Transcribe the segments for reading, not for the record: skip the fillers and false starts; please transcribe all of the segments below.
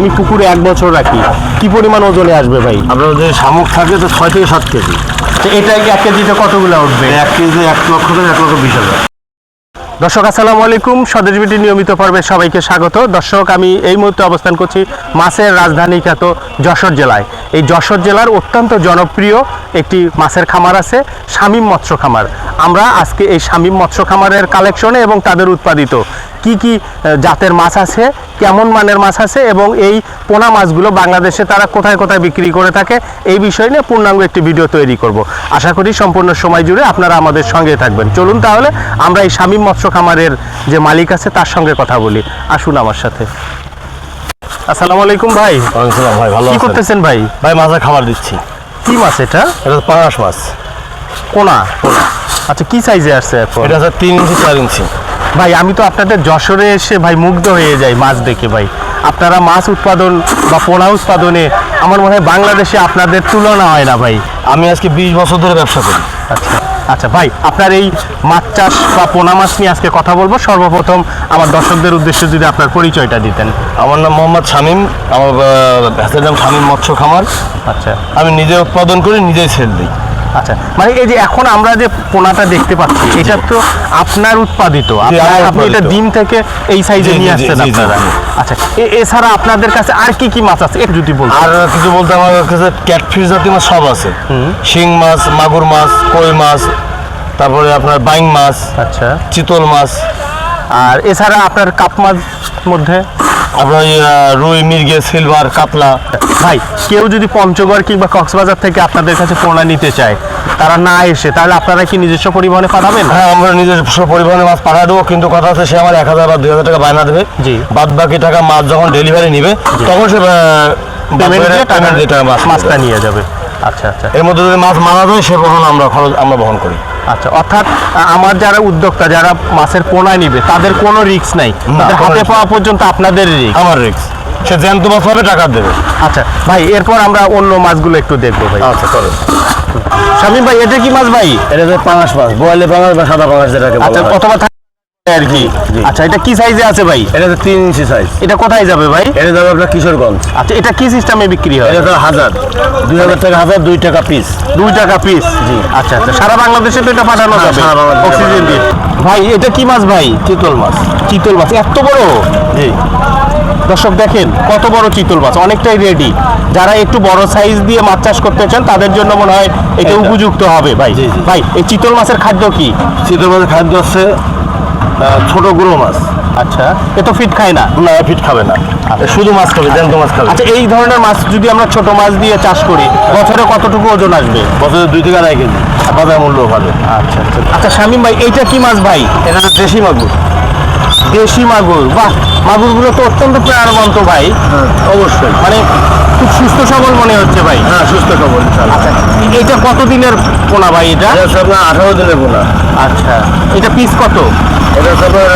আমি পুকুরে 1 বছর রাখি, কি পরিমাণ ওজনে আসবে ভাই? আপনার যদি শামুক থাকে তো 6 থেকে 7 কেজি। তো এটা 1 কেজিতে কতগুলো উঠবে? 1 কেজি 1 লক্ষ থেকে 1,20,000। দর্শক আসসালামু আলাইকুম, স্বদেশ বিডি নিয়মিত পর্বে সবাইকে স্বাগত। দর্শক, আমি এই মুহূর্তে অবস্থান করছি মাছের রাজধানী খ্যাত যশোর জেলায়। এই যশোর জেলার অত্যন্ত জনপ্রিয় একটি মাছের খামার আছে, শামীম মৎস্য খামার। আমরা আজকে এই শামীম মৎস্য খামারের কালেকশনে এবং তাদের উৎপাদিত কি কি জাতের মাছ আছে, কেমন মানের মাছ আছে এবং এই পোনা মাছগুলো বাংলাদেশে তারা কোথায় কোথায় বিক্রি করে থাকে, এই বিষয় নিয়ে পূর্ণাঙ্গ একটি ভিডিও তৈরি করব। আশা করি সম্পূর্ণ সময় জুড়ে আপনারা আমাদের সঙ্গে থাকবেন। চলুন তাহলে আমরা এই শামীম মৎস্য খামারের যে মালিক আছে তার সঙ্গে কথা বলি, আসুন আমার সাথে। আসসালামু আলাইকুম ভাই। ওয়ালাইকুম ভাই, ভালো কি আছেন? করতেছেন ভাই? ভাই মাছের খাবার দিচ্ছি। কি মাছ এটা? এটা পাঙাশ মাছ। কোনা? আচ্ছা, কি সাইজে আসছে এখন? এটা আছে 3 ইঞ্চি 4 ইঞ্চি। ভাই আমি তো আপনাদের যশোরে এসে ভাই মুগ্ধ হয়ে যাই মাছ দেখে ভাই। আপনারা মাছ উৎপাদন বা পোনা উৎপাদনে আমার মনে হয় বাংলাদেশে আপনাদের তুলনা হয় না ভাই। আমি আজকে 20 বছর ধরে ব্যবসা করি। আচ্ছা আচ্ছা ভাই, আপনার এই মাছ চাষ বা পোনা মাছ নিয়ে আজকে কথা বলবো। সর্বপ্রথম আমার দর্শকদের উদ্দেশ্যে যদি আপনার পরিচয়টা দিতেন। আমার নাম মোহাম্মদ শামীম, আমার ভ্যাসের নাম শামীম মৎস্য খামার। আচ্ছা আমি নিজে উৎপাদন করি, নিজেই সেল দিই। আচ্ছা, মানে এই যে এখন আমরা যে পোনাটা দেখতে পাচ্ছি এটা তো আপনার উৎপাদিত, আপনি এটা ডিম থেকে এই সাইজে নিয়ে আসছেন আপনারা। আচ্ছা, এছাড়া আপনাদের কাছে আর কি কি মাছ আছে একটু যদি বলতেন। আর কিছু বলতে আমার কাছে ক্যাটফিশ জাতীয় মাছ সব আছে। শিং মাছ, মাগুর মাছ, কই মাছ, তারপরে আপনার বাইং মাছ, আচ্ছা, চিতল মাছ। আর এছাড়া আপনার কাপ মাছ মধ্যে আপনার রুই, মৃগেল, সিলভার, কাতলা। ভাই কেউ যদি পঞ্চগড় কিংবা কক্সবাজার থেকে আপনাদের কাছে পোনা নিতে চায়, তারা না এসে, তাহলে আপনারা কি নিজস্ব পরিবহনে পাঠাবেন? হ্যাঁ, আমরা নিজস্ব পরিবহনে মাছ পাঠা দেবো, কিন্তু কথা হচ্ছে সে আমার 1000 বা 2000 টাকা বায়না দেবে। জি। বাদ বাকি টাকা মাছ যখন ডেলিভারি নিবে তখন সে পেমেন্ট দিয়ে টাকা মাছটা নিয়ে যাবে। আচ্ছা আচ্ছা, এর মধ্যে যদি মাছ মারা যায় সে বহন আমরা বহন করি। আচ্ছা, অর্থাৎ আমার যারা উদ্যোক্তা যারা মাছের পোনা নিবে তাদের কোনো রিস্ক নাই, তাদের হাতে পাওয়া পর্যন্ত আপনাদের রিস্ক। আমার রিস্ক, সে জ্যান্ত মাছ পাবে টাকা দেবে। আচ্ছা ভাই, এরপর আমরা অন্য মাছগুলো একটু দেখবো ভাই। আচ্ছা চলো। শামীম ভাই, এটা কি মাছ ভাই? এটা যে পাঙাশ মাছ, বোয়ালি পাঙাশ বা সাদা পাঙাশ যেটাকে বলা আচ্ছা, হয়। অথবা আর কি। জি। আচ্ছা, এটা কি সাইজে আছে ভাই? এটা যে 3 ইঞ্চি সাইজ। এটা কোথায় যাবে ভাই? এটা যাবে আপনার কিশোরগঞ্জ। আচ্ছা, এটা কি সিস্টেমে বিক্রি হয়? এটা তো 1000, 2000 টাকা 1000, 2 টাকা পিস। 2 টাকা পিস। জি। আচ্ছা আচ্ছা, সারা বাংলাদেশে তো এটা পাঠানো হ্যাঁ, যাবে সারা বাংলাদেশে অক্সিজেন দিয়ে। ভাই এটা কি মাছ ভাই? চিতল মাছ। চিতল মাছ এত বড়? জি। দর্শক দেখেন কত বড় চিতল মাছ, অনেকটাই রেডি। যারা একটু বড় সাইজ দিয়ে মাছ চাষ করতে চান তাদের জন্য মনে হয় এটা উপযুক্ত হবে ভাই। জি, জি। ভাই এই চিতল মাছের খাদ্য কি? চিতল মাছের খাদ্য হচ্ছে ছোট গুঁড়ো মাছ। আচ্ছা, এ তো ফিট খায় না? না, ফিট খাবে না, শুধু মাছ খাবে, জ্যান্ত মাছ খাবে। আচ্ছা, এই ধরনের মাছ যদি আমরা ছোট মাছ দিয়ে চাষ করি বছরে কতটুকু ওজন আসবে? বছরে 2 থেকে 2.5 কেজি বাজার মূল্য পাবে। আচ্ছা আচ্ছা আচ্ছা, শামীম ভাই এইটা কি মাছ ভাই? এটা হচ্ছে দেশি মাগুর। দেশি মাগুর? বাহ, মাগুরগুলো তো অত্যন্ত প্রাণবন্ত ভাই। অবশ্যই। মানে খুব সুস্থ সবল মনে হচ্ছে ভাই। হ্যাঁ, সুস্থ খবর। আচ্ছা, এটা কতদিনের পোনা ভাই এটা? এটা হচ্ছে আপনার 18 দিনের পোনা। আচ্ছা, এটা পিস কত? এটা হচ্ছে আপনার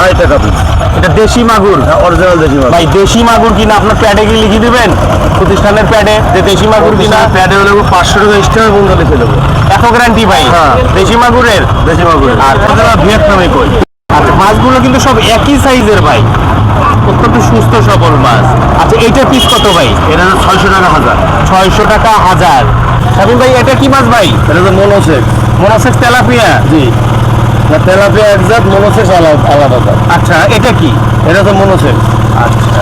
2.5 টাকা পিস। এটা দেশি মাগুর? অরিজিনাল দেশি মাগুর। ভাই দেশি মাগুর কিনা আপনার প্যাডে কি লিখে দিবেন প্রতিষ্ঠানের প্যাডে যে দেশি মাগুর কিনা? প্যাডে হলে 500 টাকা এক্সট্রা বন্ধ লিখে দেবো। এত গ্যারান্টি ভাই? হ্যাঁ। দেশি মাগুরের? দেশি মাগুর। আর ভিয়েতনামে কই? আচ্ছা, মাছগুলো কিন্তু সব একই সাইজের ভাই, অত্যন্ত সুস্থ সবল মাছ। আচ্ছা, এইটা পিস কত ভাই? এটা 600 টাকা 1000। 600 টাকা 1000। শামীম ভাই এটা কি মাছ ভাই? এটা তো মনোসেক্স। মোনাসেক্স তেলাপিয়া? জি। না, তেলাপিয়া একজাত, মনোসেক্স আলাদা। আচ্ছা, এটা কি? এটা তো মনোসেক্স। আচ্ছা,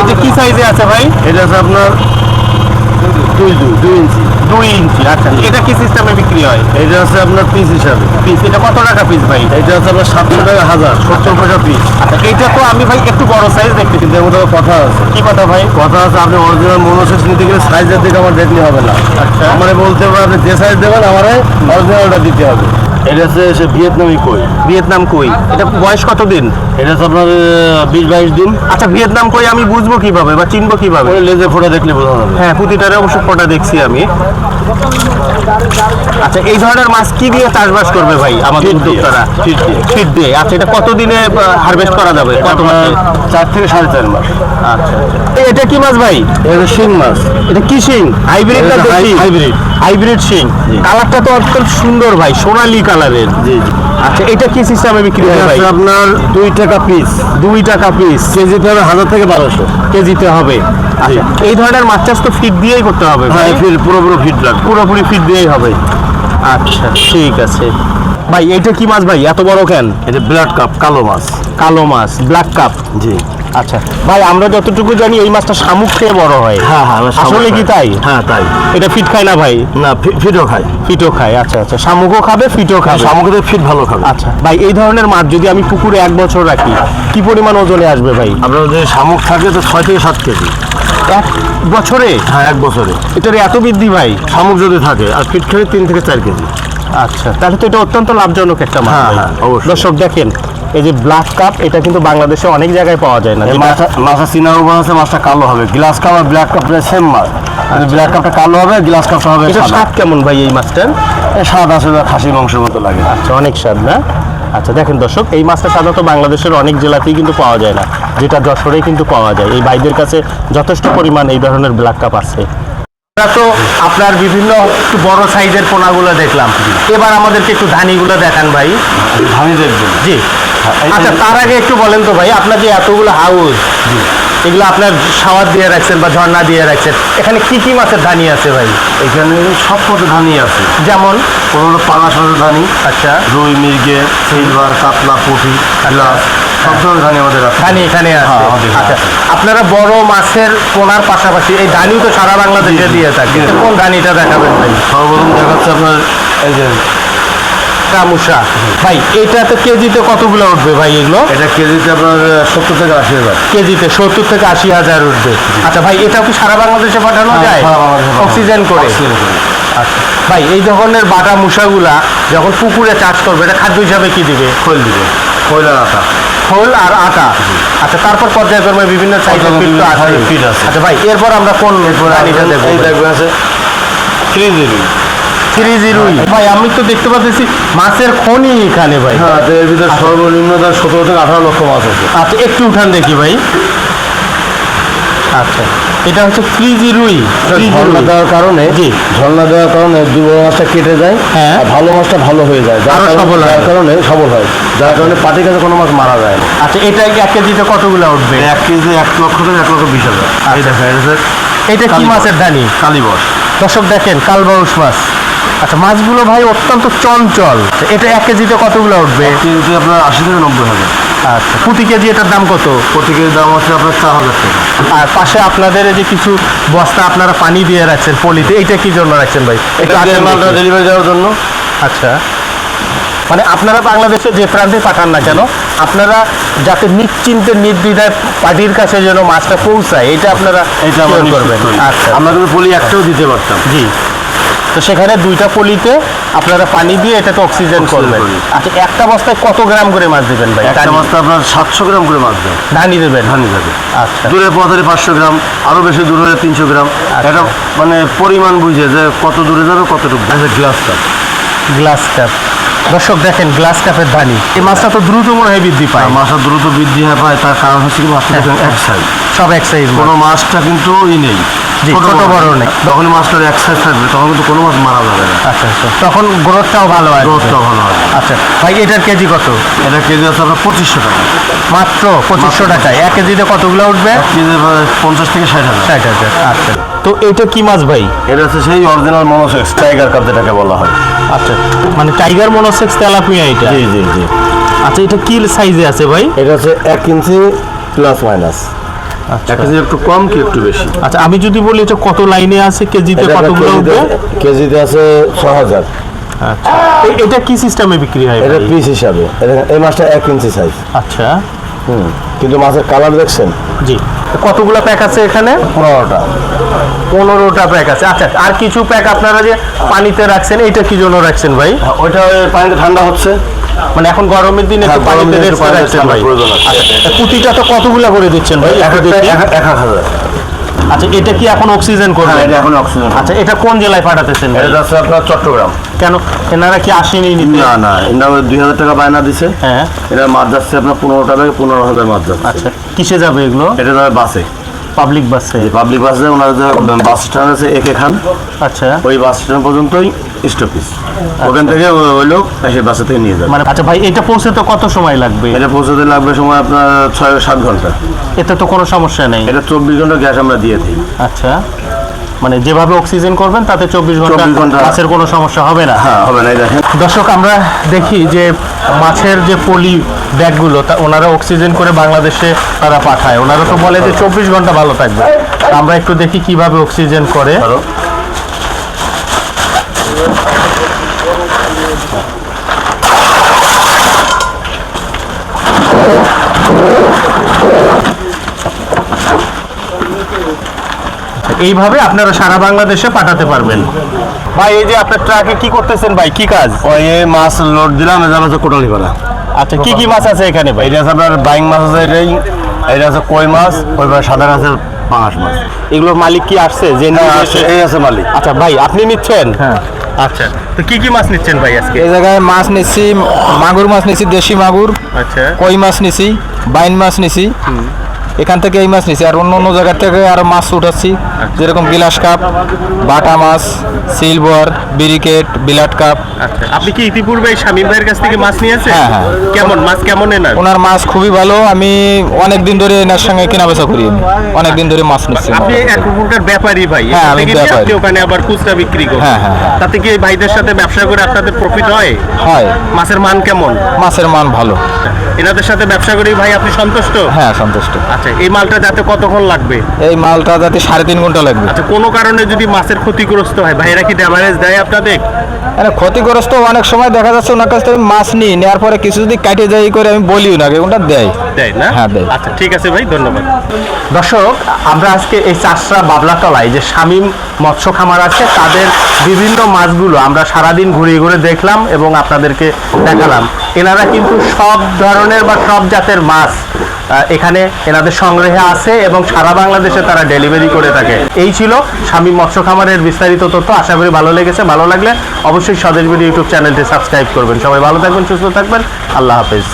এটা কি সাইজে আছে ভাই? এটা হচ্ছে আপনার 2 ইঞ্চি। 2 ইঞ্চি। আচ্ছা, এটা কি সিস্টেমে বিক্রি হয়? এটা হচ্ছে আপনার পিস হিসাবে। পিস এটা কত টাকা পিস ভাই? এটা হচ্ছে আপনার 700 টাকা 1000, 70 পয়সা পিস। আচ্ছা, এটা তো আমি ভাই একটু বড় সাইজ দেখতেছি। কিন্তু এর মধ্যে কথা আছে। কি কথা ভাই? কথা আছে, আপনি অরিজিনাল মনোসেক্স নিতে গেলে সাইজের দিকে আমার দেখলে হবে না। আচ্ছা। আমারে বলতে হবে আপনি যে সাইজ দেবেন আমারে অরিজিনালটা দিতে হবে। এটা হচ্ছে সে ভিয়েতনামি কই। ভিয়েতনাম কই? এটা বয়স কত দিন? এটা হচ্ছে আপনার 20-22 দিন। আচ্ছা, ভিয়েতনাম কই আমি বুঝবো কিভাবে বা চিনবো কিভাবে? ওই লেজে ফোটা দেখলে বোঝা যাবে। হ্যাঁ, প্রতিটারে অবশ্য ফোটা দেখছি আমি। আচ্ছা, এই ধরনের মাছ কি দিয়ে চাষবাস করবে ভাই আমাদের ফিড দিয়ে। উদ্যোক্তারা? ফিড দিয়ে। ফিড দিয়ে। আচ্ছা, এটা কতদিনে হারভেস্ট করা যাবে, কত মাসে? 4 থেকে 4.5 মাস। আচ্ছা, এটা কি মাছ ভাই? এটা শিং মাছ। এটা কি শিং? হাইব্রিড না এটা দেশি? হাইব্রিড। হাইব্রিড শিং। জি। কালারটা তো অত্যন্ত সুন্দর ভাই, সোনালী কালারের। জি জি। আচ্ছা, এটা কি সিস্টেমে বিক্রি হয় ভাই? আপনার 2 টাকা পিস, 2 টাকা পিস কেজিতে হবে 1000 থেকে 1200। কেজিতে হবে। আচ্ছা, এই ধরনের মাছ চাষ তো ফিড দিয়েই করতে হবে ভাই? হ্যাঁ, ফির পুরোপুরি ফিট লাগবে। পুরোপুরি ফিড দিয়েই হবে। আচ্ছা, ঠিক আছে ভাই। এটা কি মাছ ভাই, এত বড় কেন? এটা ব্লাড কাপ, কালো মাছ। কালো মাছ, ব্ল্যাক কাপ। জি। আচ্ছা ভাই, আমরা যতটুকু জানি এই মাছটা শামুক খেয়ে বড় হয়। হ্যাঁ হ্যাঁ, আসলে কি তাই? হ্যাঁ তাই। এটা ফিট খায় না ভাই? না, ফিটও খায়। ফিটও খায়। আচ্ছা আচ্ছা, শামুকও খাবে, ফিটও খাবে। সামুদ্রিক ফিট ভালো খাবে। আচ্ছা ভাই, এই ধরনের মাছ যদি আমি পুকুরে 1 বছর রাখি, কি পরিমাণ ওজনে আসবে ভাই? আপনার যদি শামুক থাকে তো 6 থেকে 7 কেজি। 1 বছরে? হ্যাঁ, 1 বছরে। এটার এত বৃদ্ধি ভাই? শামুক যদি থাকে আর ফিট খেলে 3 থেকে 4 কেজি। আচ্ছা, তাহলে তো এটা অত্যন্ত লাভজনক একটা মাছ হ্যাঁ, ভাই। হ্যাঁ, অবশ্যই। দর্শক দেখেন, এই যে ব্ল্যাক কাপ, এটা কিন্তু বাংলাদেশে অনেক জায়গায় পাওয়া যায় না। এই মাছটা চিনার উপর আছে, মাছটা কালো হবে। গ্লাস কাপ আর ব্ল্যাক কাপ সেম মাছ। ব্ল্যাক কাপটা কালো হবে, গ্লাস কাপটা হবে এটা সাদা। স্বাদ কেমন ভাই এই মাছটার? স্বাদ আছে খাসির মাংসের মতো লাগে। আচ্ছা, অনেক স্বাদ না? আচ্ছা দেখেন দর্শক, এই মাছটা সাধারণত বাংলাদেশের অনেক জেলাতেই কিন্তু পাওয়া যায় না, যেটা যশোরেই কিন্তু পাওয়া যায়। এই ভাইদের কাছে যথেষ্ট পরিমাণ এই ধরনের ব্ল্যাক কাপ আছে। আমরা তো আপনার বিভিন্ন একটু বড় সাইজের পোনাগুলো দেখলাম, এবার আমাদেরকে একটু ধানিগুলো দেখান ভাই। ধানি দেখবেন। জি। এই- আচ্ছা, তার আগে একটু বলেন তো ভাই, আপনার যে এতগুলো হাউস, এগুলো আপনার শাওয়ার দিয়ে রাখছেন বা ঝর্ণা দিয়ে রাখছেন, এখানে কি কি মাছের ধানি আছে ভাই? এখানে সব কত ধানি আছে। যেমন? কোনো পাঙাশ মাছের ধানি, আচ্ছা, রুই, মির্গে, সিলভার, কাতলা, পুঁটি, গ্লাস, সব ধরনের ধানি আমাদের আছে। ধানি এখানে আছে। হ্যাঁ, আমাদের আচ্ছা, আপনারা বড় মাছের পোনার পাশাপাশি এই ধানিও তো সারা বাংলাদেশে দিয়ে থাকে। জি। কোন ধানিটা দেখাবেন ভাই? সর্বপ্রথম দেখাচ্ছে আপনার এই যে কামুসা। ভাই এটা তো কেজিতে কতগুলো উঠবে ভাই এগুলো? এটা কেজিতে আপনার 70 থেকে 80 হাজার। কেজিতে 70 থেকে 80,000 উঠবে। আচ্ছা ভাই, এটাও কি সারা বাংলাদেশে পাঠানো হ্যাঁ, যায়? সারা বাংলাদেশে পাঠানো। অক্সিজেন করে? অক্সিজেন করে। আচ্ছা ভাই, এই ধরনের বাটা মুসাগুলা যখন পুকুরে চাষ করবে, এটা খাদ্য হিসাবে কি দিবে? খোল দিবে, খোল আর আটা। খোল আর আটা। আচ্ছা, তারপর পর্যায়ক্রমে বিভিন্ন সাইজের ফিড তো আছে। ফিড আছে। আচ্ছা ভাই, এরপর আমরা কোন ধানিটা দেবো? এই দেখবেন আছে 3 3 রুই। ভাই আমি তো দেখতে পাচ্ছি মাছের খনি এখানে ভাই। হ্যাঁ, তো এর ভিতরে সর্বনিম্ন 17 থেকে 18 লক্ষ মাছ আছে। আচ্ছা, একটু উঠান দেখি ভাই। আচ্ছা, এটা হচ্ছে 3 রুই। 3G ঝর্ণা রুই। দেওয়ার কারণে, জি। ঝর্ণা দেওয়ার কারণে দুর্বল মাছটা কেটে যায়, হ্যাঁ। আর ভালো মাছটা ভালো হয়ে যায়, আরো সবল হয়। যার কারণে সবল হয়, যার কারণে পাটির কাছে কোনো মাছ মারা যায় না। আচ্ছা, এটা 1 কেজিতে কতগুলো উঠবে? 1 কেজি 1 লক্ষ থেকে 1,20,000। এই দেখেন, এটা হচ্ছে এটা কি কালীবস। মাছের ধানি? কালীবস। দর্শক দেখেন, কালবাউস মাছ। আচ্ছা, মাছগুলো ভাই অত্যন্ত চঞ্চল। এটা 1 কেজিতে কতগুলো উঠবে? কেজিতে আপনার 80 থেকে 90,000। আচ্ছা, প্রতি কেজি এটার দাম কত? প্রতি কেজির দাম হচ্ছে আপনার 4,000 টাকা। আর পাশে আপনাদের এই যে কিছু বস্তা আপনারা পানি দিয়ে রাখছেন পলিতে, এইটা কি জন্য রাখছেন ভাই? এটা আগে মালটা দেখি। ডেলিভারি দেওয়ার জন্য। আচ্ছা, মানে আপনারা বাংলাদেশে যে প্রান্তে পাঠান না কেন, আপনারা যাতে নিশ্চিন্তে নির্দ্বিধায় পার্টির কাছে যেন মাছটা পৌঁছায়, এটা আপনারা এটা আমরা sure নিশ্চিত করবেন। করি। আচ্ছা, আমরা কিন্তু পলি একটাও দিতে পারতাম। জি। তো সেখানে 2টা পলিতে আপনারা পানি দিয়ে এটাকে অক্সিজেন করবেন। করি। আচ্ছা, একটা বস্তায় কত গ্রাম করে মাছ দিবেন ভাই? একটা মাছটা আপনার 700 গ্রাম করে মাছ দেয়। ধানি দেবেন? ধানি যাবে। আচ্ছা, দূরে পথে 500 গ্রাম, আরো বেশি দূরে হলে 300 গ্রাম। এটা মানে পরিমাণ বুঝে যে কত দূরে যাবে কতটুকু। Glass cup. Glass cup. দর্শক দেখেন, গ্লাস কাপের ধানি। এই মাছটা তো দ্রুত মনে হয় বৃদ্ধি পায়। মাছটা দ্রুত বৃদ্ধি হয় পায়, তার কারণ হচ্ছে কি মাছটা দেখেন এক সাইজ। সব এক সাইজ। কোনো মাছটা কিন্তু নেই, জি, ছোট বড় নেই। যখন মাছটার এক সাইজ থাকবে তখন কিন্তু কোনো মাছ মারা যাবে না, আচ্ছা আচ্ছা, তখন গ্রোথটাও ভালো হয়। গ্রোথটাও ভালো হবে। আচ্ছা ভাই, এটার কেজি কত? এটা কেজি আছে আপনার 2500 টাকা। মাত্র 2500 টাকায় 1 কেজিতে কতগুলো উঠবে? কেজি 50 থেকে 60,000। 60,000। আচ্ছা, তো এটা কি মাছ ভাই? এটা হচ্ছে সেই অরিজিনাল মনোসেক্স টাইগার কাপ যেটাকে বলা হয়। আচ্ছা, মানে টাইগার মনোসেক্স তেলাপিয়া এটা? জি জি জি। আচ্ছা, এটা কি সাইজে আছে ভাই? এটা হচ্ছে 1 ইঞ্চি প্লাস মাইনাস। আচ্ছা 1 কেজি একটু কম কি একটু বেশি। আচ্ছা, আমি যদি বলি এটা কত লাইনে আছে, কেজিতে এটা কতগুলো উঠবে? কেজিতে আছে 6,000। আচ্ছা, এটা কি সিস্টেমে বিক্রি হয় এটা ভাই? পিস হিসাবে। এই মাছটা 1 ইঞ্চি সাইজ। আচ্ছা, কিন্তু মাছের কালার দেখছেন, জি। কতগুলো প্যাক আছে এখানে? 15টা। 15টা প্যাক আছে। আচ্ছা, আর কিছু প্যাক আপনারা যে পানিতে রাখছেন, এটা কি জন্য রাখছেন ভাই? ওইটা ওই পানিতে ঠান্ডা হচ্ছে, মানে এখন গরমের দিনে একটু হ্যাঁ, পানিতে গরমের দিনে রেস্ট একটু পানিতে রাখছেন ভাই? ঠান্ডার প্রয়োজন আছে। আচ্ছা, প্রতিটা তো কতগুলো করে দিচ্ছেন ভাই? এক একটু দেখি। 1,000। আচ্ছা, এটা কি এখন অক্সিজেন করবে? হ্যাঁ, এটা এখন অক্সিজেন। আচ্ছা, এটা কোন জেলায় পাঠাতেছেন ভাই? এটা আছে আপনার চট্টগ্রাম। কেন এনারা কি আসেনি নিতে? না না, এটা 2000 টাকা বায়না দিছে। হ্যাঁ। এটা মাছ যাচ্ছে আপনার 15টা থেকে 15,000 মাছ যাচ্ছে। আচ্ছা, কিসে যাবে এগুলো? এটা যাবে বাসে, পাবলিক বাসে? পাবলিক বাসে। ওনার যে বাস স্ট্যান্ড আছে একে খান, আচ্ছা, ওই বাস স্ট্যান্ড পর্যন্তই স্টপেজ। ওখান থেকে ওই লোক এসে বাসে থেকে নিয়ে যাবে। মানে আচ্ছা ভাই, এটা পৌঁছতে কত সময় লাগবে? এটা পৌঁছতে লাগবে সময় আপনার 6-7 ঘন্টা। এতে তো কোনো সমস্যা নেই। এটা 24 ঘন্টা গ্যাস আমরা দিয়ে দিই। আচ্ছা, মানে যেভাবে অক্সিজেন করবেন তাতে 24 ঘন্টা মাছের কোনো সমস্যা হবে না? হ্যাঁ, হবে না। এই দেখেন দর্শক, আমরা দেখি যে মাছের যে পলি ব্যাগগুলো তা ওনারা অক্সিজেন করে বাংলাদেশে তারা পাঠায়। ওনারা তো বলে যে 24 ঘন্টা ভালো থাকবে। আমরা একটু দেখি কিভাবে অক্সিজেন করে। ধরো। এইভাবে আপনারা সারা বাংলাদেশে পাঠাতে পারবেন। ভাই, এই যে আপনার ট্রাকে কি করতেছেন ভাই, কি কাজ? ওই মাছ লোড দিলাম, এটা হচ্ছে কোটালি পাড়া। আচ্ছা, কি কি মাছ আছে এখানে ভাই? এটা আছে আপনার বাইং মাছ আছে, এটা আছে কই মাছ, ওই সাদা আছে পাঙাশ মাছ। এগুলোর মালিক কি আসছে যে এই আছে মালিক। আচ্ছা ভাই, আপনি নিচ্ছেন? হ্যাঁ। আচ্ছা, তো কি কি মাছ নিচ্ছেন ভাই আজকে? এই জায়গায় মাছ নিচ্ছি, মাগুর মাছ নিচ্ছি, দেশি মাগুর, আচ্ছা, কই মাছ নিছি, বাইন মাছ নিছি। এখান থেকে এই মাছ নিছি, আর অন্য অন্য জায়গা থেকে আরো মাছ উঠাচ্ছি, যেরকম গিলাস কাপ, বাটা মাছ, সিলভার, বিরিকেট, বিলাট কাপ। আচ্ছা, আপনি কি ইতিপূর্বে এই শামীম ভাইয়ের কাছ থেকে মাছ নিয়েছেন? হ্যাঁ, হ্যাঁ। কেমন মাছ, কেমন এনার? ওনার মাছ খুবই ভালো। আমি অনেক দিন ধরে এনার সঙ্গে কেনা বেচা করি, অনেক দিন ধরে মাছ নিচ্ছি। আপনি এক প্রকার ব্যাপারী ভাই। হ্যাঁ, এখান আমি থেকে নিয়ে ব্যাপারী। আপনি ওখানে আবার খুচরা বিক্রি করেন। হ্যাঁ, হ্যাঁ, হ্যাঁ। তাতে কি এই ভাইদের সাথে ব্যবসা করে আপনাদের প্রফিট হয়? হয়। মাছের মান কেমন? মাছের মান ভালো। এনাদের সাথে ব্যবসা করি ভাই আপনি সন্তুষ্ট? হ্যাঁ, সন্তুষ্ট। আচ্ছা, এই মালটা যাতে কতক্ষণ লাগবে? এই মালটা যাতে 3.5 ঘন্টা লাগবে। আচ্ছা, কোনো কারণে যদি মাছের ক্ষতিগ্রস্ত হয়, ভাইরা কি ড্যামারেজ দেয় আপনাদের? মানে ক্ষতিগ্রস্ত অনেক সময় দেখা যাচ্ছে ওনার কাছ থেকে আমি মাছ নিই, নেওয়ার পরে কিছু যদি কাটে যাই করে আমি বলি ওনাকে, ওটা দেয়। দেয় না? হ্যাঁ, দেয়। আচ্ছা, ঠিক আছে ভাই, ধন্যবাদ। দর্শক, আমরা আজকে এই চাষরা বাবলাতলায় যে শামীম মৎস্য খামার আছে তাদের বিভিন্ন মাছগুলো আমরা সারাদিন ঘুরে ঘুরে দেখলাম এবং আপনাদেরকে দেখালাম। এনারা কিন্তু সব ধরনের বা সব জাতের মাছ এখানে এনাদের সংগ্রহে আছে এবং সারা বাংলাদেশে তারা ডেলিভারি করে থাকে। এই ছিল শামীম মৎস্য খামারের বিস্তারিত তথ্য। আশা করি ভালো লেগেছে। ভালো লাগলে অবশ্যই স্বদেশ বিডি ইউটিউব চ্যানেলটি সাবস্ক্রাইব করবেন। সবাই ভালো থাকবেন, সুস্থ থাকবেন। আল্লাহ হাফেজ।